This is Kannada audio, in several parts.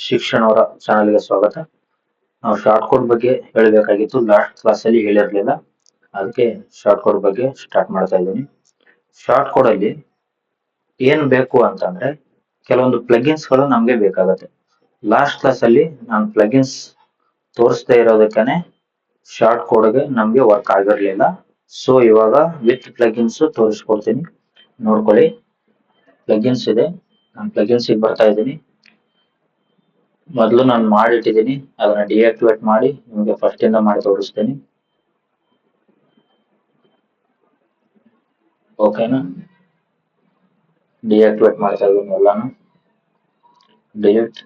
ಶಿಕ್ಷಣ ಅವರ ಚಾನಲ್ಗೆ ಸ್ವಾಗತ. ನಾವು ಶಾರ್ಟ್ ಕೋಡ್ ಬಗ್ಗೆ ಹೇಳಬೇಕಾಗಿತ್ತು, ಲಾಸ್ಟ್ ಕ್ಲಾಸ್ ಅಲ್ಲಿ ಹೇಳಿರಲಿಲ್ಲ. ಅದಕ್ಕೆ ಶಾರ್ಟ್ ಕೋಡ್ ಬಗ್ಗೆ ಸ್ಟಾರ್ಟ್ ಮಾಡ್ತಾ ಇದ್ದೀನಿ. ಶಾರ್ಟ್ ಕೋಡ್ ಅಲ್ಲಿ ಏನ್ ಬೇಕು ಅಂತಂದ್ರೆ ಕೆಲವೊಂದು ಪ್ಲಗಿನ್ಸ್ ಗಳು ನಮ್ಗೆ ಬೇಕಾಗತ್ತೆ. ಲಾಸ್ಟ್ ಕ್ಲಾಸ್ ಅಲ್ಲಿ ನಾನು ಪ್ಲಗಿನ್ಸ್ ತೋರಿಸದೇ ಇರೋದಕ್ಕನೆ ಶಾರ್ಟ್ ಕೋಡ್ಗೆ ನಮ್ಗೆ ವರ್ಕ್ ಆಗಿರ್ಲಿಲ್ಲ. ಸೊ ಇವಾಗ ವಿತ್ ಪ್ಲಗಿನ್ಸ್ ತೋರಿಸ್ಕೊಡ್ತೀನಿ, ನೋಡ್ಕೊಳ್ಳಿ. ಪ್ಲಗಿನ್ಸ್ ಇದೆ, ನಾನು ಪ್ಲಗಿನ್ಸ್ ಬರ್ತಾ ಇದ್ದೀನಿ. ಮೊದಲು ನಾನು ಮಾಡಿಟ್ಟಿದ್ದೀನಿ, ಅದನ್ನ ಡಿಆಕ್ಟಿವೇಟ್ ಮಾಡಿ ನಿಮಗೆ ಫಸ್ಟ್ ಇಂದ ಮಾಡಿ ತೋರಿಸ್ತೀನಿ. ಓಕೆನಾ? ಡಿಆಕ್ಟಿವೇಟ್ ಮಾಡ್ತಾ ಇದ್ದೀನಿ ಎಲ್ಲಾನು. ಡಿಲೀಟ್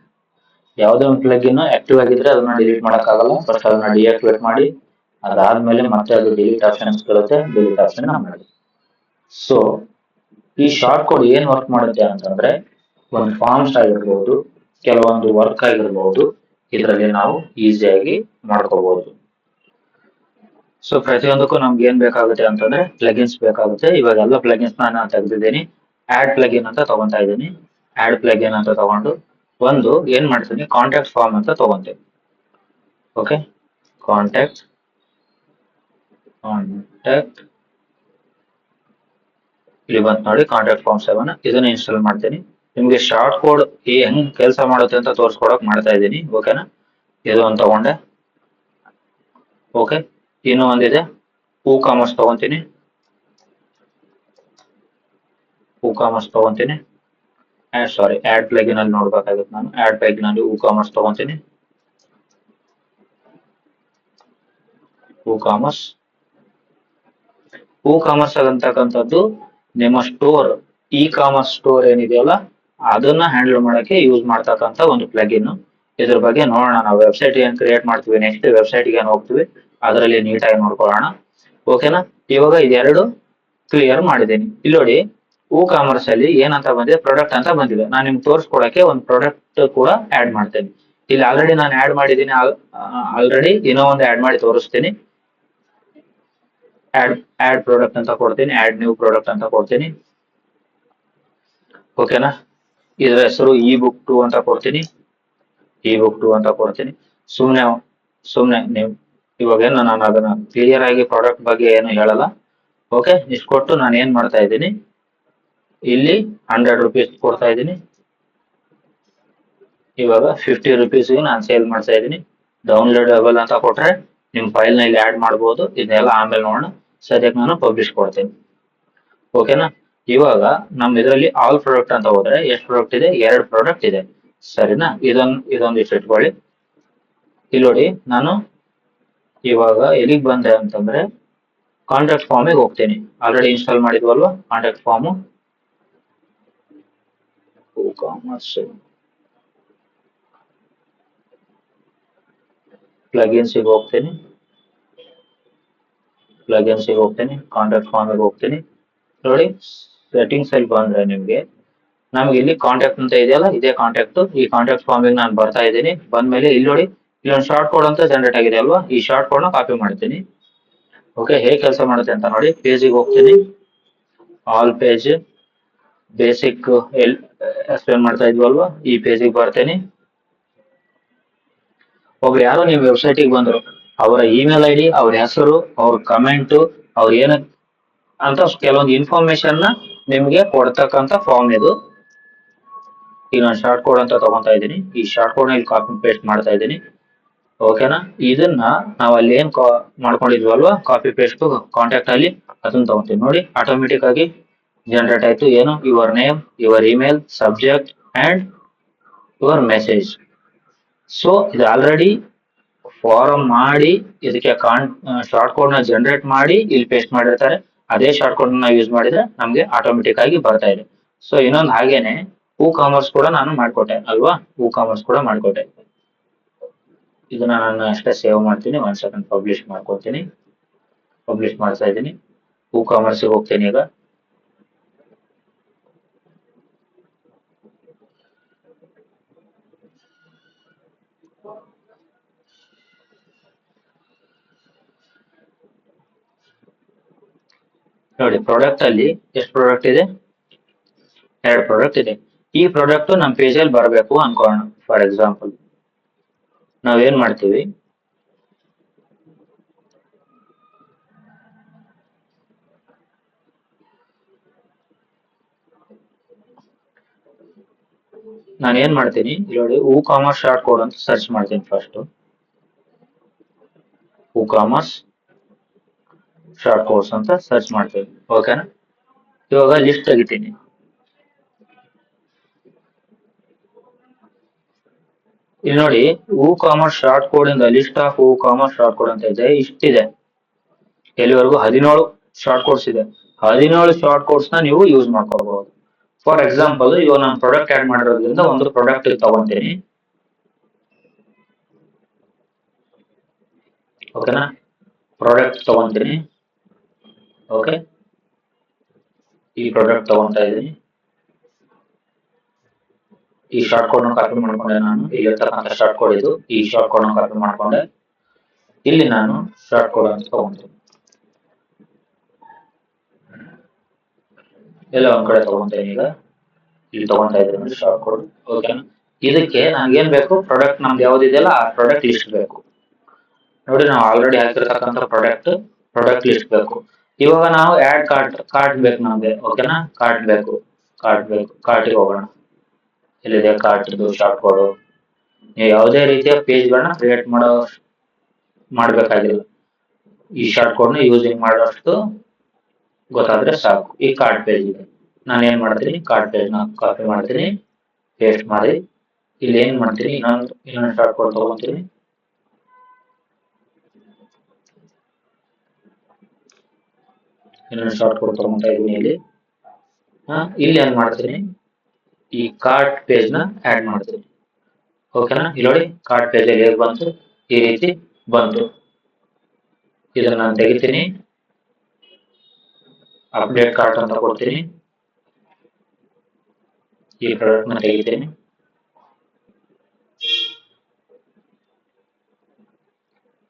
ಯಾವುದೇ ಒಂದು ಪ್ಲಗಿನ್ ಆಕ್ಟಿವ್ ಆಗಿದ್ರೆ ಅದನ್ನ ಡಿಲೀಟ್ ಮಾಡಕ್ಕಾಗಲ್ಲ. ಫಸ್ಟ್ ಅದನ್ನ ಡಿಆಕ್ಟಿವೇಟ್ ಮಾಡಿ, ಅದಾದ್ಮೇಲೆ ಮತ್ತೆ ಅದು ಡಿಲೀಟ್ ಆಪ್ಷನ್ಸ್ ಬರುತ್ತೆ, ಡಿಲೀಟ್ ಆಪ್ಷನ್ ಮಾಡಿ. ಸೊ ಈ ಶಾರ್ಟ್ ಕೋಡ್ ಏನ್ ವರ್ಕ್ ಮಾಡುತ್ತೆ ಅಂತಂದ್ರೆ, ಒಂದು ಫಾರ್ಮ್ಸ್ ಆಗಿರ್ಬೋದು, ಕೆಲವೊಂದು ವರ್ಕ್ ಆಗಿರ್ಬೋದು, ಇದರಲ್ಲಿ ನಾವು ಈಸಿಯಾಗಿ ಮಾಡ್ಕೋಬಹುದು. ಸೊ ಪ್ರತಿಯೊಂದಕ್ಕೂ ನಮ್ಗೆ ಏನ್ ಬೇಕಾಗುತ್ತೆ ಅಂತಂದ್ರೆ ಪ್ಲಗಿನ್ಸ್ ಬೇಕಾಗುತ್ತೆ. ಇವಾಗ ಎಲ್ಲ ಪ್ಲಗಿನ್ಸ್ ನಾನು ತೆಗೆದಿದ್ದೀನಿ. ಆಡ್ ಪ್ಲಗಿನ್ ಅಂತ ತಗೊಂತಾ ಇದ್ದೀನಿ. ಆಡ್ ಪ್ಲಗಿನ್ ಅಂತ ತಗೊಂಡು ಒಂದು ಏನ್ ಮಾಡ್ತೀನಿ, ಕಾಂಟ್ಯಾಕ್ಟ್ ಫಾರ್ಮ್ ಅಂತ ತಗೊಂತೀನಿ. ಓಕೆ, ಕಾಂಟ್ಯಾಕ್ಟ್ ಇಲ್ಲಿ ಬಂತು ನೋಡಿ, ಕಾಂಟ್ಯಾಕ್ಟ್ ಫಾರ್ಮ್ 7. ಇದನ್ನ ಇನ್ಸ್ಟಾಲ್ ಮಾಡ್ತೀನಿ. ನಿಮ್ಗೆ ಶಾರ್ಟ್ ಕೋಡ್ ಹೆಂಗ್ ಕೆಲಸ ಮಾಡುತ್ತೆ ಅಂತ ತೋರಿಸ್ಕೊಡಕ್ ಮಾಡ್ತಾ ಇದ್ದೀನಿ. ಓಕೆನಾ? ಇದು ಒಂದು ತಗೊಂಡೆ. ಓಕೆ, ಇನ್ನೂ ಒಂದಿದೆ, ಕಾಮರ್ಸ್ ತಗೊಂತೀನಿ. ಸಾರಿ, ಆಡ್ ಪ್ಲಗಿನ್ ಅಲ್ಲಿ ನೋಡ್ಬೇಕಾಗುತ್ತೆ ನಾನು. ಆಡ್ ಪ್ಲಗಿನ್ ಅಲ್ಲಿ ಕಾಮರ್ಸ್ ತಗೊಂತೀನಿ. ಕಾಮರ್ಸ್ ಅಂತಕ್ಕಂಥದ್ದು ನಿಮ್ಮ ಸ್ಟೋರ್, ಇ ಕಾಮರ್ಸ್ ಸ್ಟೋರ್ ಏನಿದೆಯಲ್ಲ ಅದನ್ನ ಹ್ಯಾಂಡಲ್ ಮಾಡಕ್ಕೆ ಯೂಸ್ ಮಾಡ್ತಕ್ಕಂಥ ಒಂದು ಪ್ಲಗಿನ್. ಇದ್ರ ಬಗ್ಗೆ ನೋಡೋಣ. ನಾವು ವೆಬ್ಸೈಟ್ ಏನ್ ಕ್ರಿಯೇಟ್ ಮಾಡ್ತೀವಿ, ನೆಕ್ಸ್ಟ್ ವೆಬ್ಸೈಟ್ ಗೆ ಏನ್ ಹೋಗ್ತೀವಿ, ಅದರಲ್ಲಿ ನೀಟಾಗಿ ನೋಡ್ಕೊಳ್ಳೋಣ. ಓಕೆನಾ? ಇವಾಗ ಇದೆರಡು ಕ್ಲಿಯರ್ ಮಾಡಿದ್ದೀನಿ. ಇಲ್ಲಿ ನೋಡಿ, ಕಾಮರ್ಸ್ ಅಲ್ಲಿ ಏನಂತ ಬಂದಿದೆ, ಪ್ರಾಡಕ್ಟ್ ಅಂತ ಬಂದಿದೆ. ನಾನು ನಿಮ್ಗೆ ತೋರಿಸ್ಕೊಡಕ್ಕೆ ಒಂದು ಪ್ರಾಡಕ್ಟ್ ಕೂಡ ಆಡ್ ಮಾಡ್ತೇನೆ. ಇಲ್ಲಿ ಆಲ್ರೆಡಿ ನಾನು ಆಡ್ ಮಾಡಿದ್ದೀನಿ. ಆಲ್ರೆಡಿ ಇನ್ನೂ ಒಂದು ಆಡ್ ಮಾಡಿ ತೋರಿಸ್ತೀನಿ. ಆಡ್ ಪ್ರಾಡಕ್ಟ್ ಅಂತ ಕೊಡ್ತೀನಿ, ಆಡ್ ನ್ಯೂ ಪ್ರಾಡಕ್ಟ್ ಅಂತ ಕೊಡ್ತೀನಿ. ಓಕೆನಾ? ಇದರ ಹೆಸರು ಇ ಬುಕ್ 2 ಅಂತ ಕೊಡ್ತೀನಿ. ಸುಮ್ನೆ ನೀವು ಇವಾಗ ನಾನು ಅದನ್ನ ಕ್ಲಿಯರ್ ಆಗಿ ಪ್ರಾಡಕ್ಟ್ ಬಗ್ಗೆ ಏನು ಹೇಳಲ್ಲ. ಓಕೆ, ಇಷ್ಟು ಕೊಟ್ಟು ನಾನು ಏನ್ ಮಾಡ್ತಾ ಇದ್ದೀನಿ, ಇಲ್ಲಿ 100 ರೂಪೀಸ್ ಕೊಡ್ತಾ ಇದ್ದೀನಿ. ಇವಾಗ 50 ರೂಪೀಸ್ಗೆ ನಾನು ಸೇಲ್ ಮಾಡ್ತಾ ಇದ್ದೀನಿ. ಡೌನ್ಲೋಡಬಲ್ ಅಂತ ಕೊಟ್ರೆ ನಿಮ್ ಫೈಲ್ ನಲ್ಲಿ ಆಡ್ ಮಾಡಬಹುದು. ಇದನ್ನೆಲ್ಲ ಆಮೇಲೆ ನೋಡೋಣ. ಸದ್ಯಕ್ಕೆ ನಾನು ಪಬ್ಲಿಷ್ ಕೊಡ್ತೀನಿ. ಓಕೆನಾ? ಇವಾಗ ನಮ್ ಇದರಲ್ಲಿ ಆಲ್ ಪ್ರಾಡಕ್ಟ್ ಅಂತ ಹೋದ್ರೆ ಎಷ್ಟು ಪ್ರಾಡಕ್ಟ್ ಇದೆ? 2 ಪ್ರಾಡಕ್ಟ್ ಇದೆ. ಸರಿನಾ? ಇದೊಂದು ಇಷ್ಟು ಇಟ್ಕೊಳ್ಳಿ. ಇಲ್ಲಿ ನೋಡಿ, ನಾನು ಇವಾಗ ಎಲ್ಲಿಗೆ ಬಂದೆ ಅಂತಂದ್ರೆ ಕಾಂಟ್ಯಾಕ್ಟ್ ಫಾರ್ಮಿಗೆ ಹೋಗ್ತೀನಿ. ಆಲ್ರೆಡಿ ಇನ್ಸ್ಟಾಲ್ ಮಾಡಿದ್ವಲ್ವಾ ಕಾಂಟ್ಯಾಕ್ಟ್ ಫಾರ್ಮ್. ಕಾಮರ್ಸ್ ಪ್ಲಗಿನ್ಸ್ಗೆ ಹೋಗ್ತೀನಿ. ಕಾಂಟ್ಯಾಕ್ಟ್ ಫಾರ್ಮಿಗೆ ಹೋಗ್ತೀನಿ. ನೋಡಿ, ಸೆಟ್ಟಿಂಗ್ಸ್ ಅಲ್ಲಿ ಬಂದ್ರೆ ನಮ್ಗೆ ಇಲ್ಲಿ ಕಾಂಟ್ಯಾಕ್ಟ್ ಅಂತ ಇದೆಯಲ್ಲ, ಇದೇ ಕಾಂಟ್ಯಾಕ್ಟ್. ಈ ಕಾಂಟ್ಯಾಕ್ಟ್ ಫಾರ್ಮಿಗೆ ನಾನು ಬರ್ತಾ ಇದ್ದೀನಿ. ಬಂದ್ಮೇಲೆ ಇಲ್ಲಿ ನೋಡಿ, ಇಲ್ಲೊಂದು ಶಾರ್ಟ್ ಕೋಡ್ ಅಂತ ಜನರೇಟ್ ಆಗಿದೆ ಅಲ್ವಾ, ಈ ಶಾರ್ಟ್ ಕೋಡ್ ನ ಕಾಪಿ ಮಾಡ್ತೀನಿ. ಓಕೆ, ಹೇಗೆ ಕೆಲಸ ಮಾಡುತ್ತೆ ಅಂತ ನೋಡಿ. ಪೇಜಿಗೆ ಹೋಗ್ತೀನಿ, ಆಲ್ ಪೇಜ್ ಬೇಸಿಕ್ ಎಕ್ಸ್ಪ್ಲೇನ್ ಮಾಡ್ತಾ ಇದ್ವಲ್ವಾ, ಈ ಪೇಜಿಗೆ ಬರ್ತೇನೆ. ಒಬ್ರು ಯಾರೋ ನೀವು ವೆಬ್ಸೈಟಿಗೆ ಬಂದ್ರು, ಅವರ ಇಮೇಲ್ ಐಡಿ, ಅವ್ರ ಹೆಸರು, ಅವ್ರ ಕಮೆಂಟ್, ಅವ್ರ ಏನ ಅಂತ ಕೆಲವೊಂದು ಇನ್ಫಾರ್ಮೇಶನ್ ನ ನಿಮ್ಗೆ ಕೊಡ್ತಕ್ಕಂಥ ಫಾರ್ಮ್ ಇದು. ಈಗ ನಾನು ಶಾರ್ಟ್ ಕೋಡ್ ಅಂತ ತಗೊಂತಾ ಇದ್ದೀನಿ. ಈ ಶಾರ್ಟ್ ಕೋಡ್ ನ ಇಲ್ಲಿ ಕಾಪಿ ಪೇಸ್ಟ್ ಮಾಡ್ತಾ ಇದ್ದೀನಿ. ಓಕೆನಾ? ಇದನ್ನ ನಾವು ಅಲ್ಲಿ ಏನ್ ಮಾಡ್ಕೊಂಡಿದ್ವಲ್ವಾ ಕಾಪಿ ಪೇಸ್ಟ್ ಕಾಂಟ್ಯಾಕ್ಟ್ ಅಲ್ಲಿ, ಅದನ್ನ ತಗೊಂತೀವಿ. ನೋಡಿ, ಆಟೋಮೆಟಿಕ್ ಆಗಿ ಜನರೇಟ್ ಆಯ್ತು. ಏನು? Your name, your email, subject and your message. So ಇದು ಆಲ್ರೆಡಿ ಫಾರಂ ಮಾಡಿ ಇದಕ್ಕೆ ಶಾರ್ಟ್ ಕೋಡ್ ನ ಜನರೇಟ್ ಮಾಡಿ ಇಲ್ಲಿ ಪೇಸ್ಟ್ ಮಾಡಿರ್ತಾರೆ. ಅದೇ ಶಾರ್ಟ್ ಕೋಡ್ ನ ಯೂಸ್ ಮಾಡಿದ್ರೆ ನಮ್ಗೆ ಆಟೋಮೆಟಿಕ್ ಆಗಿ ಬರ್ತಾ ಇದೆ. ಸೊ ಇನ್ನೊಂದು ಹಾಗೇನೆ ಕಾಮರ್ಸ್ ಕೂಡ ನಾನು ಮಾಡ್ಕೊಟ್ಟೆ ಅಲ್ವಾ, ಕಾಮರ್ಸ್ ಕೂಡ ಮಾಡ್ಕೊಟ್ಟೆ. ಇದನ್ನ ನಾನು ಅಷ್ಟೇ ಸೇವ್ ಮಾಡ್ತೀನಿ. 1 ಸೆಕೆಂಡ್ ಪಬ್ಲಿಷ್ ಮಾಡ್ಕೊತೀನಿ. ಪಬ್ಲಿಷ್ ಮಾಡ್ತಾ ಇದ್ದೀನಿ. ಕಾಮರ್ಸ್ ಹೋಗ್ತೀನಿ. ಈಗ ನೋಡಿ, ಪ್ರಾಡಕ್ಟ್ ಅಲ್ಲಿ ಎಷ್ಟು ಪ್ರಾಡಕ್ಟ್ ಇದೆ? 2 ಪ್ರಾಡಕ್ಟ್ ಇದೆ. ಈ ಪ್ರಾಡಕ್ಟ್ ನಮ್ಮ ಪೇಜ್ ಅಲ್ಲಿ ಬರಬೇಕು ಅನ್ಕೋಣ. ಫಾರ್ ಎಕ್ಸಾಂಪಲ್ ನಾವೇನ್ ಮಾಡ್ತೀವಿ, ನಾನು ಏನ್ ಮಾಡ್ತೀನಿ ಇಲ್ಲಿ ನೋಡಿ, ಕಾಮರ್ಸ್ ಶಾರ್ಟ್ ಕೋಡ್ ಅಂತ ಸರ್ಚ್ ಮಾಡ್ತೀನಿ. ಫಸ್ಟ್ ಕಾಮರ್ಸ್ ಶಾರ್ಟ್ ಕೋಡ್ಸ್ ಅಂತ ಸರ್ಚ್ ಮಾಡ್ತೀನಿ. ಓಕೆನಾ, ಇವಾಗ ಲಿಸ್ಟ್ ತೆಗಿತೀನಿ. ಇಲ್ಲಿ ನೋಡಿ, ಕಾಮರ್ಸ್ ಶಾರ್ಟ್ ಕೋಡ್ ಇಂದ list of commerce short code ಅಂತ ಇದೆ, ಇಷ್ಟಿದೆ. ಎಲ್ಲಿವರೆಗೂ 17 ಶಾರ್ಟ್ ಕೋಡ್ಸ್ ಇದೆ. 17 ಶಾರ್ಟ್ ಕೋಡ್ಸ್ ನ ನೀವು ಯೂಸ್ ಮಾಡ್ಕೋಬಹುದು. ಫಾರ್ ಎಕ್ಸಾಂಪಲ್, ಇವಾಗ ನಾನು ಪ್ರಾಡಕ್ಟ್ ಆಡ್ ಮಾಡಿರೋದ್ರಿಂದ ಒಂದು ಪ್ರಾಡಕ್ಟ್ ತಗೊಂತೀನಿ. ಓಕೆನಾ, ಪ್ರಾಡಕ್ಟ್ ತಗೊಂತೀನಿ. ಓಕೆ, ಈ ಪ್ರಾಡಕ್ಟ್ ತಗೊಂತಾ ಇದೀನಿ. ಈ ಶಾರ್ಟ್ ಕೋಡ್ ನ ಕಾಪಿ ಮಾಡ್ಕೊಂಡೆ. ನಾನು ಇಲ್ಲಿರ್ತಕ್ಕಂಥ ಶಾರ್ಟ್ ಕೋಡ್ ಇದು. ಈ ಶಾರ್ಟ್ ಕೋಡ್ ನ ಕಾಪಿ ಮಾಡ್ಕೊಂಡೆ. ಇಲ್ಲಿ ನಾನು ಶಾರ್ಟ್ ಕೋಡ್ ಅಂತ ತಗೊಂತೀನಿ. ಎಲ್ಲ ಒಂದ್ ಕಡೆ ತಗೊಂತೇನೆ. ಈಗ ಇಲ್ಲಿ ತಗೊಂತಾ ಇದ್ದೀನಿ ಶಾರ್ಟ್ ಕೋಡ್. ಓಕೆನಾ, ಇದಕ್ಕೆ ನನ್ಗೆ ಏನ್ ಬೇಕು, ಪ್ರಾಡಕ್ಟ್ ನಮ್ದು ಯಾವ್ದಿದೆಯಲ್ಲ ಆ ಪ್ರಾಡಕ್ಟ್ ಲಿಸ್ಟ್ ಬೇಕು. ನೋಡಿ, ನಾವು ಆಲ್ರೆಡಿ ಹಾಕಿರ್ತಕ್ಕಂಥ ಪ್ರಾಡಕ್ಟ್ ಲಿಸ್ಟ್ ಬೇಕು. ಇವಾಗ ನಾವು ಆಡ್ ಕಾರ್ಟ್ ಬೇಕು ನಮ್ಗೆ. ಓಕೆನಾ, ಕಾರ್ಟ್ ಬೇಕು. ಕಾರ್ಟಿಗೆ ಹೋಗೋಣ. ಇಲ್ಲಿದೆ ಕಾರ್ಟ್ ಶಾರ್ಟ್ ಕೋಡ್. ನೀವು ಯಾವುದೇ ರೀತಿಯ ಪೇಜ್ ಗಳನ್ನ ಕ್ರಿಯೇಟ್ ಮಾಡ್ಬೇಕಾಗಿಲ್ಲ. ಈ ಶಾರ್ಟ್ ಕೋಡ್ ನ ಯೂಸಿಂಗ್ ಮಾಡೋಷ್ಟು ಗೊತ್ತಾದ್ರೆ ಸಾಕು. ಈ ಕಾರ್ಡ್ ಪೇಜ್ ಇದೆ. ನಾನು ಏನ್ ಮಾಡ್ತೀನಿ, ಕಾರ್ಡ್ ಪೇಜ್ ನ ಕಾಪಿ ಮಾಡ್ತೀನಿ, ಪೇಸ್ಟ್ ಮಾಡಿ ಇಲ್ಲಿ ಏನ್ ಮಾಡ್ತೀನಿ, ಇನ್ನೊಂದು ಶಾರ್ಟ್ ಕೋಡ್ ತಗೊಂತೀನಿ. ಇನ್ನೊಂದು ಶಾರ್ಟ್ ಕೋಡ್ ತಗೊಂತಾ ಇದೀನಿ. ಇಲ್ಲಿ ಏನ್ ಮಾಡ್ತೀನಿ, ಈ ಕಾರ್ಟ್ ಪೇಜ್ ನ ಆಡ್ ಮಾಡ್ತೀನಿ. ಓಕೆನಾ, ಇಲ್ಲಿ ನೋಡಿ ಕಾರ್ಟ್ ಪೇಜ್ ಅಲ್ಲಿ ಹೇಗೆ ಬಂತು, ಈ ರೀತಿ ಬಂತು. ಇದನ್ನ ನಾನು ತೆಗಿತೀನಿ, ಅಪ್ಡೇಟ್ ಕಾರ್ಟ್ ಅಂತ ಕೊಡ್ತೀನಿ. ಈ ಪ್ರಾಡಕ್ಟ್ ನ ತೆಗಿತೀನಿ.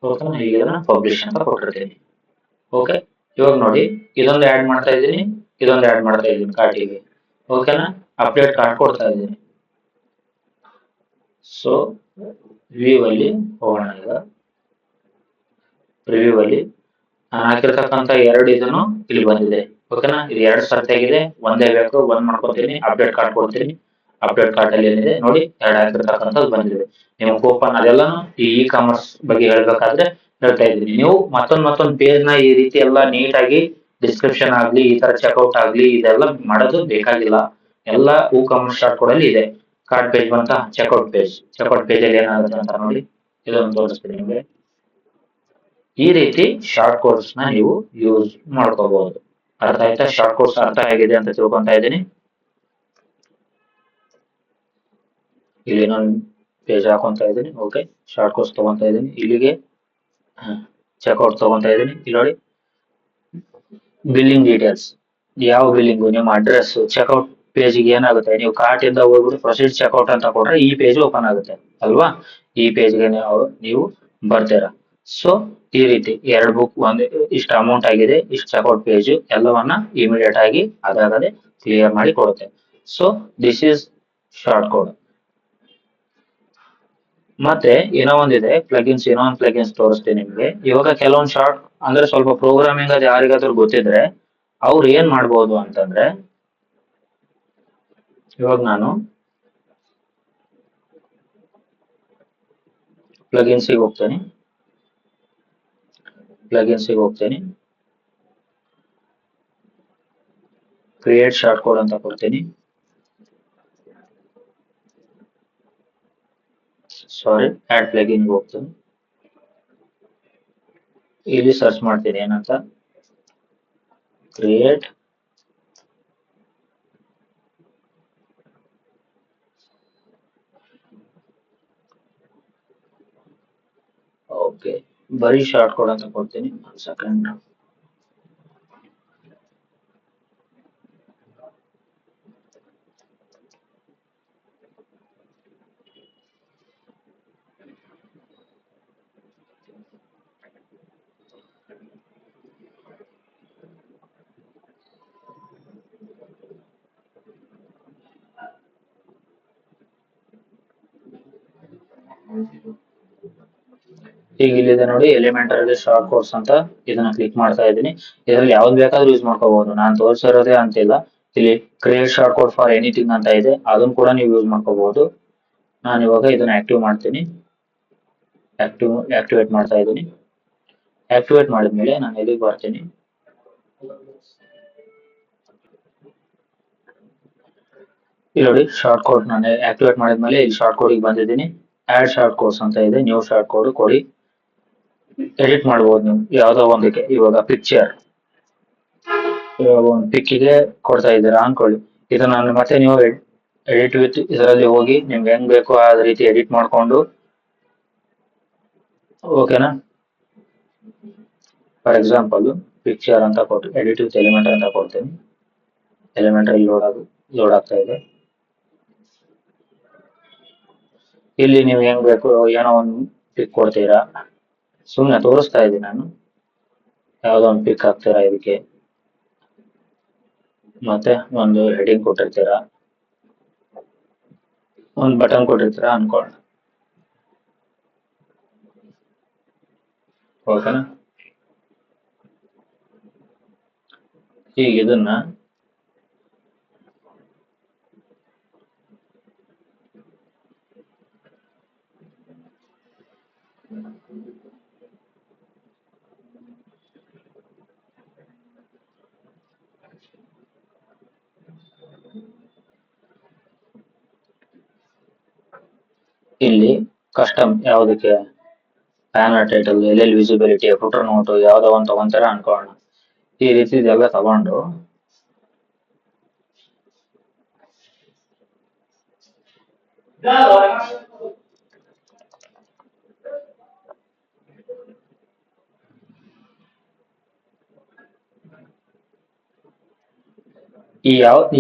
ಓಕೆನಾ, ಈಗ ಇದನ್ನ ಪಬ್ಲಿಷ್ ಅಂತ ಕೊಟ್ಟಿರ್ತೀನಿ. ಓಕೆ, ಇವಾಗ ನೋಡಿ, ಇದೊಂದು ಆಡ್ ಮಾಡ್ತಾ ಇದ್ದೀನಿ, ಇದೊಂದು ಆಡ್ ಮಾಡ್ತಾ ಇದ್ದೀನಿ ಕಾರ್ಟಿಗೆ. ಓಕೆನಾ, ಅಪ್ಡೇಟ್ ಕಾರ್ಟ್ ಕೊಡ್ತಾ ಇದ್ದೀನಿ. ಸೊ ವ್ಯೂ ಅಲ್ಲಿ ಹೋಗೋಣ. ಈಗ ಪ್ರಿವ್ಯೂ ಅಲ್ಲಿ ನಾನು ಹಾಕಿರ್ತಕ್ಕಂಥ ಎರಡು ಇದನ್ನು ಇಲ್ಲಿ ಬಂದಿದೆ. ಓಕೆನಾ, ಇದು ಎರಡು ಸರ್ತಿ ಆಗಿದೆ, ಒಂದೇ ಬೇಕು, ಒಂದ್ ಮಾಡ್ಕೊತೀನಿ, ಅಪ್ಡೇಟ್ ಕಾರ್ಡ್ ಕೊಡ್ತೀನಿ. ಅಪ್ಡೇಟ್ ಕಾರ್ಡ್ ಅಲ್ಲಿ ಏನಿದೆ ನೋಡಿ, ಎರಡು ಹಾಕಿರ್ತಕ್ಕಂಥದ್ದು ಬಂದಿದೆ. ನೀವು ಕೂಪನ್ ಅದೆಲ್ಲಾನು ಈ ಕಾಮರ್ಸ್ ಬಗ್ಗೆ ಹೇಳ್ಬೇಕಾದ್ರೆ ಹೇಳ್ತಾ ಇದ್ದೀನಿ. ನೀವು ಮತ್ತೊಂದ್ ಪೇಜ್ ನ ಈ ರೀತಿ ಎಲ್ಲ ನೀಟಾಗಿ ಡಿಸ್ಕ್ರಿಪ್ಷನ್ ಆಗ್ಲಿ, ಈ ತರ ಚೆಕ್ಔಟ್ ಆಗ್ಲಿ, ಇದೆಲ್ಲ ಮಾಡೋದು ಬೇಕಾಗಿಲ್ಲ. ಎಲ್ಲ ಕಾಮರ್ಸ್ ಶಾರ್ಟ್ ಕೋಡ್ ಅಲ್ಲಿ ಇದೆ. ಕಾರ್ಡ್ ಪೇಜ್ ಬಂತ, ಚೆಕ್ಔಟ್ ಪೇಜ್ ಅಲ್ಲಿ ಏನಾಗುತ್ತೆ ಅಂತ ನೋಡಿ, ಇದೊಂದು ತೋರಿಸ್ತೀನಿ ನಿಮಗೆ. ಈ ರೀತಿ ಶಾರ್ಟ್ ಕೋಡ್ಸ್ ನ ನೀವು ಯೂಸ್ ಮಾಡ್ಕೋಬಹುದು. ಅರ್ಥ ಆಯ್ತಾ? ಶಾರ್ಟ್ ಕೋಡ್ಸ್ ಅರ್ಥ ಆಗಿದೆ ಅಂತ ತಿಳ್ಕೊಂತಾ ಇದ್ದೀನಿ. ಇಲ್ಲಿ ನಾನು ಪೇಜ್ ಹಾಕೊಂತ ಇದ್ದೀನಿ. ಓಕೆ, ಶಾರ್ಟ್ ಕೋಡ್ಸ್ ತಗೊಂತಾ ಇದ್ದೀನಿ. ಇಲ್ಲಿಗೆ ಚೆಕ್ಔಟ್ ತಗೊಂತಾ ಇದ್ದೀನಿ. ಇಲ್ಲಿ ನೋಡಿ, ಬಿಲ್ಲಿಂಗ್ ಡೀಟೇಲ್ಸ್. ಯಾವ ಬಿಲ್ಲಿಂಗು, ನಿಮ್ಮ ಅಡ್ರೆಸ್. ಚೆಕ್ಔಟ್ ಪೇಜ್ಗೆ ಏನಾಗುತ್ತೆ, ನೀವು ಕಾರ್ಟ್ ಇಂದ ಹೋಗ್ಬಿಟ್ಟು ಪ್ರೊಸೀಡ್ ಚೆಕ್ಔಟ್ ಅಂತ ಕೊಟ್ರೆ ಈ ಪೇಜ್ ಓಪನ್ ಆಗುತ್ತೆ ಅಲ್ವಾ? ಈ ಪೇಜ್ಗೆ ನೀವು ಬರ್ತೀರಾ. ಸೊ ಈ ರೀತಿ ಎರಡು ಬುಕ್, ಒಂದು ಇಷ್ಟು ಅಮೌಂಟ್ ಆಗಿದೆ, ಇಷ್ಟು ಚೆಕ್ಔಟ್ ಪೇಜ್, ಎಲ್ಲವನ್ನ ಇಮಿಡಿಯೇಟ್ ಆಗಿ ಅದಾಗದೆ ಕ್ಲಿಯರ್ ಮಾಡಿ ಕೊಡುತ್ತೆ. So this is short code. ಮತ್ತೆ ಏನೋ ಒಂದಿದೆ ಪ್ಲಗಿನ್ಸ್, ಏನೋ ಒಂದು ಪ್ಲಗಿನ್ಸ್ ತೋರಿಸ್ತೀನಿ ನಿಮ್ಗೆ. ಇವಾಗ ಕೆಲವೊಂದು ಶಾರ್ಟ್ ಅಂದ್ರೆ ಸ್ವಲ್ಪ ಪ್ರೋಗ್ರಾಮಿಂಗ್ ಅದು ಯಾರಿಗಾದ್ರೂ ಗೊತ್ತಿದ್ರೆ ಅವ್ರು ಏನ್ ಮಾಡ್ಬೋದು ಅಂತಂದ್ರೆ, ಇವಾಗ ನಾನು ಪ್ಲಗಿನ್ಸಿಗೆ ಹೋಗ್ತೇನೆ. ಕ್ರಿಯೇಟ್ ಶಾರ್ಟ್ ಕೋಡ್ ಅಂತ ಕೊಡ್ತೀನಿ. ಸಾರಿ, ಆಡ್ ಪ್ಲಗಿನ್ ಹೋಗ್ತೀನಿ. ಇಲ್ಲಿ ಸರ್ಚ್ ಮಾಡ್ತೀನಿ ಏನಂತ, ಕ್ರಿಯೇಟ್ ಓಕೆ, ಬರೀ ಶಾರ್ಟ್ ಕೋಡ್ ಅಂತ ಕೊಡ್ತೀನಿ. ಒಂದು ಸೆಕೆಂಡ್. ಈಗ ಇಲ್ಲಿದೆ ನೋಡಿ ಎಲಿಮೆಂಟರಿ ಶಾರ್ಟ್ ಕೋರ್ಸ್ ಅಂತ, ಇದನ್ನ ಕ್ಲಿಕ್ ಮಾಡ್ತಾ ಇದ್ದೀನಿ. ಇದರಲ್ಲಿ ಯಾವ್ದು ಬೇಕಾದ್ರೂ ಯೂಸ್ ಮಾಡ್ಕೋಬಹುದು, ನಾನು ತೋರಿಸಿರೋದೇ ಅಂತಿಲ್ಲ. ಇಲ್ಲಿ create short code for anything ಅಂತ ಇದೆ, ಅದನ್ನು ಕೂಡ ನೀವು ಯೂಸ್ ಮಾಡ್ಕೋಬಹುದು. ನಾನು ಇವಾಗ ಇದನ್ನ ಆಕ್ಟಿವ್ ಮಾಡ್ತೀನಿ, ಆಕ್ಟಿವೇಟ್ ಮಾಡ್ತಾ ಇದ್ದೀನಿ. ಆಕ್ಟಿವೇಟ್ ಮಾಡಿದ್ಮೇಲೆ ನಾನು ಎಲ್ಲಿಗೆ ಬರ್ತೀನಿ, ಇಲ್ಲಿ ನೋಡಿ ಶಾರ್ಟ್ ಕೋಡ್ ನಾನು ಆಕ್ಟಿವೇಟ್ ಮಾಡಿದ್ಮೇಲೆ ಇಲ್ಲಿ ಶಾರ್ಟ್ ಕೋಡ್ ಬಂದಿದ್ದೀನಿ. ಆಡ್ ಶಾರ್ಟ್ ಕೋಡ್ಸ್ ಅಂತ ಇದೆ, ನ್ಯೂ ಶಾರ್ಟ್ ಕೋಡ್ ಕೊಡಿ. ಎಡಿಟ್ ಮಾಡಬಹುದು ನೀವು ಯಾವ್ದೋ ಒಂದಕ್ಕೆ. ಇವಾಗ ಪಿಕ್ಚರ್, ಇವಾಗ ಒಂದು ಪಿಕ್ಕಿಗೆ ಕೊಡ್ತಾ ಇದ್ದೀರಾ ಅನ್ಕೊಳ್ಳಿ, ಇದನ್ನ ಮತ್ತೆ ನೀವು ಎಡಿಟ್ ವಿತ್ ಇದರಲ್ಲಿ ಹೋಗಿ ನಿಮ್ಗೆ ಹೆಂಗ್ ಬೇಕೋ ಅದ ರೀತಿ ಎಡಿಟ್ ಮಾಡ್ಕೊಂಡು, ಓಕೆನಾ. ಫಾರ್ ಎಕ್ಸಾಂಪಲ್ ಪಿಕ್ಚರ್ ಅಂತ ಕೊಟ್ಟು ಎಡಿಟ್ ವಿತ್ ಎಲಿಮೆಂಟ್ ಅಂತ ಕೊಡ್ತೀನಿ. ಎಲಿಮೆಂಟರಿ ಲೋಡ್ ಆಗ್ತಾ ಇದೆ. ಇಲ್ಲಿ ನೀವು ಹೆಂಗ್ ಬೇಕು ಏನೋ ಒಂದು ಪಿಕ್ ಕೊಡ್ತೀರಾ, ಸುಮ್ಮನೆ ತೋರಿಸ್ತಾ ಇದ್ದೀನಿ ನಾನು. ಯಾವ್ದೋ ಒಂದು ಪಿಕ್ ಹಾಕ್ತೀರಾ ಇದಕ್ಕೆ, ಮತ್ತೆ ಒಂದು ಹೆಡಿಂಗ್ ಕೊಟ್ಟಿರ್ತೀರಾ, ಒಂದು ಬಟನ್ ಕೊಟ್ಟಿರ್ತೀರಾ ಅನ್ಕೊಳ್ಳೋಣ, ಓಕೆನಾ. ಈಗ ಇದನ್ನ ಇಲ್ಲಿ ಕಸ್ಟಮ್ ಯಾವುದಕ್ಕೆ ಬ್ಯಾನರ್ ಟೈಟಲ್, ಎಲ್ಲೆಲ್ಲಿ ವಿಸಿಬಿಲಿಟಿ, ಫುಟರ್ ನೋಟು ಯಾವ್ದೋ ಒಂದು ತಗೊಂತಾರ ಅನ್ಕೊಳ್ಳೋಣ. ಈ ರೀತಿ ಇದೆಲ್ಲ ತಗೊಂಡು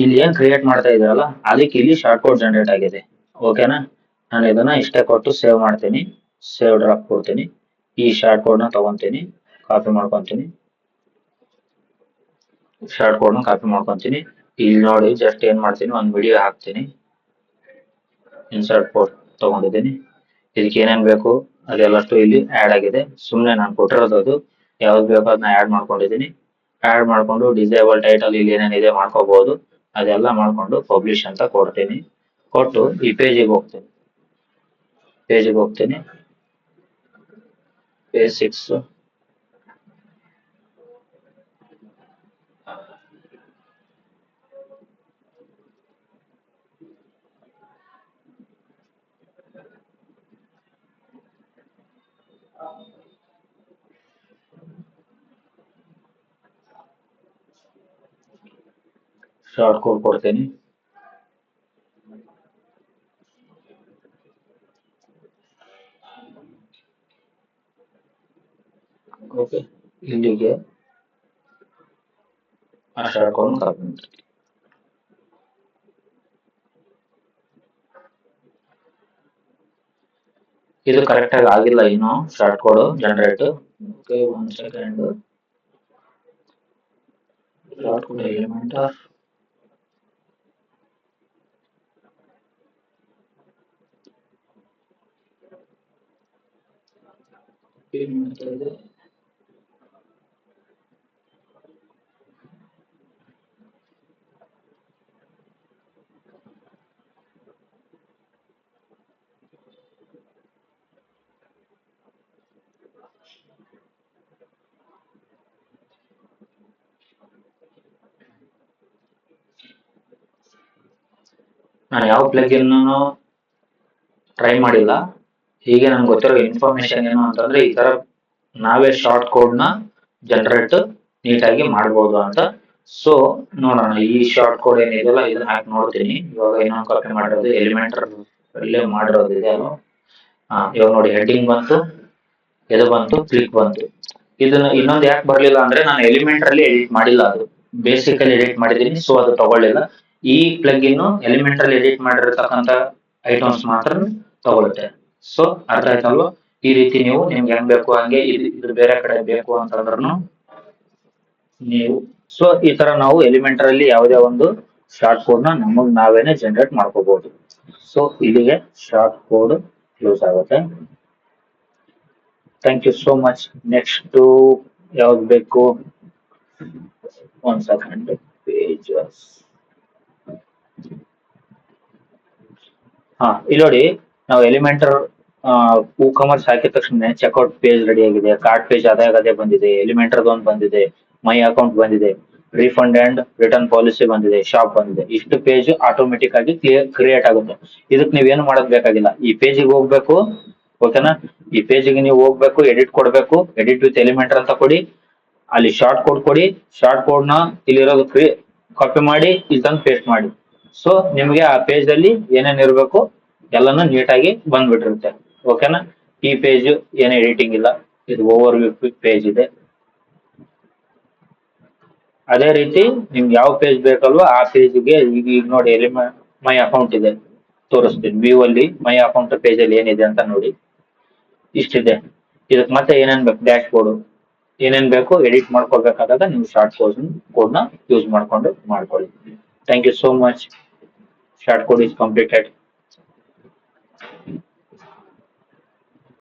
ಇಲ್ಲಿ ಏನ್ ಕ್ರಿಯೇಟ್ ಮಾಡ್ತಾ ಇದ್ರಲ್ಲ ಅದಕ್ಕೆ ಇಲ್ಲಿ ಶಾರ್ಟ್ ಕೋಡ್ ಜನರೇಟ್ ಆಗಿದೆ, ಓಕೆನಾ. ನಾನು ಇದನ್ನ ಇಷ್ಟೇ ಕೊಟ್ಟು ಸೇವ್ ಮಾಡ್ತೀನಿ, ಸೇವ್ ಡ್ರಾಪ್ ಕೊಡ್ತೀನಿ. ಈ ಶಾರ್ಟ್ ಕೋಡ್ ನ ತಗೊಂತೀನಿ, ಕಾಪಿ ಮಾಡ್ಕೊಂತೀನಿ, ಶಾರ್ಟ್ ಕೋಡ್ ನ ಕಾಪಿ ಮಾಡ್ಕೊಂತೀನಿ. ಇಲ್ಲಿ ನೋಡಿ ಜಸ್ಟ್ ಏನ್ ಮಾಡ್ತೀನಿ, ಒಂದು ವಿಡಿಯೋ ಹಾಕ್ತೀನಿ. ಇನ್ಸರ್ಟ್ ಕೋಡ್ ತಗೊಂಡಿದ್ದೀನಿ, ಇದಕ್ಕೆ ಏನೇನ್ ಬೇಕು ಅದೆಲ್ಲಷ್ಟು ಇಲ್ಲಿ ಆಡ್ ಆಗಿದೆ. ಸುಮ್ನೆ ನಾನು ಕೊಟ್ಟಿರೋದು ಅದು ಯಾವ್ದು ಬೇಕೋ ಅದನ್ನ ಆಡ್ ಮಾಡ್ಕೊಂಡಿದ್ದೀನಿ. ಆಡ್ ಮಾಡ್ಕೊಂಡು ಡಿಸೇಬಲ್ ಟೈಟಲ್ ಇಲ್ಲಿ ಏನೇನಿದೆ ಮಾಡ್ಕೋಬಹುದು, ಅದೆಲ್ಲ ಮಾಡ್ಕೊಂಡು ಪಬ್ಲಿಷ್ ಅಂತ ಕೊಡ್ತೀನಿ. ಕೊಟ್ಟು ಈ ಪೇಜಿಗೆ ಹೋಗ್ತೀನಿ, ಪೇಜ್ 6 ಶಾರ್ಟ್ ಕೋಡ್ ಕೊಡ್ತೀನಿ. ಓಕೆ, ಇಲ್ಲಿಗೆ ಆ ಶಾರ್ಟ್ ಕೋಡ್ ಕಾಪಿ ಮಾಡ್ತೀನಿ. ಇದು ಕರೆಕ್ಟ್ ಆಗಿ ಆಗಿಲ್ಲ ಇನ್ನು short code generate. Okay, 1 second. Short code element ನಾನು ಯಾವ ಪ್ಲಗಿನ್ ಟ್ರೈ ಮಾಡಿಲ್ಲ. ಹೀಗೆ ನನ್ಗೆ ಗೊತ್ತಿರೋ ಇನ್ಫಾರ್ಮೇಶನ್ ಏನು ಅಂತಂದ್ರೆ ಈ ತರ ನಾವೇ ಶಾರ್ಟ್ ಕೋಡ್ ನ ಜನರೇಟ್ ನೀಟಾಗಿ ಮಾಡ್ಬೋದು ಅಂತ. ಸೊ ನೋಡೋಣ, ಈ ಶಾರ್ಟ್ ಕೋಡ್ ಏನಿದೆಯಲ್ಲ ಇದನ್ನ ಹಾಕಿ ನೋಡ್ತೀನಿ. ಇವಾಗ ಇನ್ನೊಂದು ಕಾಪಿ ಮಾಡಿರೋದು ಎಲಿಮೆಂಟರ್ ಅಲ್ಲೇ ಮಾಡಿರೋದು ಇದೆ ಅಲ್ವಾ. ಇವಾಗ ನೋಡಿ ಹೆಡ್ಡಿಂಗ್ ಬಂತು, ಇದು ಬಂತು, ಕ್ಲಿಕ್ ಬಂತು. ಇದನ್ನ ಇನ್ನೊಂದು ಯಾಕೆ ಬರ್ಲಿಲ್ಲ ಅಂದ್ರೆ ನಾನು ಎಲಿಮೆಂಟರ್ ಅಲ್ಲಿ ಎಡಿಟ್ ಮಾಡಿಲ್ಲ, ಅದು ಬೇಸಿಕ್ ಅಲ್ಲಿ ಎಡಿಟ್ ಮಾಡಿದೀನಿ, ಸೊ ಅದು ತಗೊಳ್ಳಿಲ್ಲ. ಈ ಪ್ಲಗ್ ಇನ್ನು ಎಲಿಮೆಂಟರ್ ಅಲ್ಲಿ ಎಡಿಟ್ ಮಾಡಿರತಕ್ಕಂತ ಐಟಮ್ಸ್ ಮಾತ್ರ ತಗೊಳುತ್ತೆ. ಸೊ ಅರ್ಥ ಆಯ್ತಲ್ವಾ. ಈ ರೀತಿ ನೀವು ನಿಮ್ಗೆ ಹೆಂಗ್ ಬೇಕು ಹಂಗೆ ಇದು ಬೇರೆ ಕಡೆ ಬೇಕು ಅಂತಂದ್ರೂ ನೀವು, ಸೊ ಈ ತರ ನಾವು ಎಲಿಮೆಂಟರ್ ಅಲ್ಲಿ ಯಾವುದೇ ಒಂದು ಶಾರ್ಟ್ ಕೋಡ್ ನ ನಮಗ್ ನಾವೇನೆ ಜನರೇಟ್ ಮಾಡ್ಕೋಬಹುದು. ಸೊ ಇಲ್ಲಿಗೆ ಶಾರ್ಟ್ ಕೋಡ್ ಯೂಸ್ ಆಗುತ್ತೆ. Thank you so much. Next ಯಾವ್ದು ಬೇಕು? ಒಂದ್ ಸೆಕೆಂಡ್. ಪೇಜಸ್. ಹಾ, ಇಲ್ಲಿ ನೋಡಿ, ನಾವು ಎಲಿಮೆಂಟರ್ ಕಾಮರ್ಸ್ ಹಾಕಿದ ತಕ್ಷಣ ಚೆಕ್ಔಟ್ ಪೇಜ್ ರೆಡಿ ಆಗಿದೆ, ಕಾರ್ಡ್ ಪೇಜ್ ಅದೇ ಬಂದಿದೆ, ಎಲಿಮೆಂಟರ್ ಒಂದು ಬಂದಿದೆ, ಮೈ ಅಕೌಂಟ್ ಬಂದಿದೆ, ರೀಫಂಡ್ ಅಂಡ್ ರಿಟರ್ನ್ ಪಾಲಿಸಿ ಬಂದಿದೆ, ಶಾಪ್ ಬಂದಿದೆ. ಇಷ್ಟು ಪೇಜ್ ಆಟೋಮೆಟಿಕ್ ಆಗಿ ಕ್ರಿಯೇಟ್ ಆಗುತ್ತೆ. ಇದಕ್ಕೆ ನೀವೇನು ಮಾಡೋದ್ ಬೇಕಾಗಿಲ್ಲ. ಈ ಪೇಜಿಗೆ ಹೋಗ್ಬೇಕು, ಓಕೆನಾ? ಈ ಪೇಜಿಗೆ ನೀವು ಹೋಗ್ಬೇಕು, ಎಡಿಟ್ ಕೊಡ್ಬೇಕು, ಎಡಿಟ್ ವಿತ್ ಎಲಿಮೆಂಟರ್ ಅಂತ ಕೊಡಿ, ಅಲ್ಲಿ ಶಾರ್ಟ್ ಕೋಡ್ ಕೊಡಿ, ಶಾರ್ಟ್ ಕೋಡ್ ನ ಇಲ್ಲಿರೋದು ಕಾಪಿ ಮಾಡಿ ಇಲ್ಲಿ ತಂದು ಪೇಸ್ಟ್ ಮಾಡಿ. ಸೊ ನಿಮ್ಗೆ ಆ ಪೇಜ್ ಅಲ್ಲಿ ಏನೇನ್ ಇರಬೇಕು ಎಲ್ಲಾನು ನೀಟಾಗಿ ಬಂದ್ಬಿಟ್ಟಿರುತ್ತೆ. ಓಕೆನಾ? ಈ ಪೇಜ್ ಏನು ಎಡಿಟಿಂಗ್ ಇಲ್ಲ, ಇದು ಓವರ್ ವ್ಯೂ ಪೇಜ್ ಇದೆ. ಅದೇ ರೀತಿ ನಿಮ್ಗೆ ಯಾವ ಪೇಜ್ ಬೇಕಲ್ವಾ ಆ ಪೇಜ್ಗೆ ಈಗ ನೋಡಿ, ಮೈ ಅಕೌಂಟ್ ಇದೆ, ತೋರಿಸ್ತೀನಿ. ವ್ಯೂ ಅಲ್ಲಿ ಮೈ ಅಕೌಂಟ್ ಪೇಜ್ ಅಲ್ಲಿ ಏನಿದೆ ಅಂತ ನೋಡಿ. ಇಷ್ಟಿದೆ. ಇದಕ್ಕೆ ಮತ್ತೆ ಏನೇನ್ ಬೇಕು, ಡ್ಯಾಶ್ ಬೋರ್ಡ್ ಏನೇನ್ ಬೇಕು ಎಡಿಟ್ ಮಾಡ್ಕೊಳ್ಬೇಕಾದಾಗ ನೀವು ಶಾರ್ಟ್ ಕೋಡ್ ನ ಯೂಸ್ ಮಾಡ್ಕೊಂಡು ಮಾಡ್ಕೊಳ್ಳಿ. Thank you so much. Short code is completed.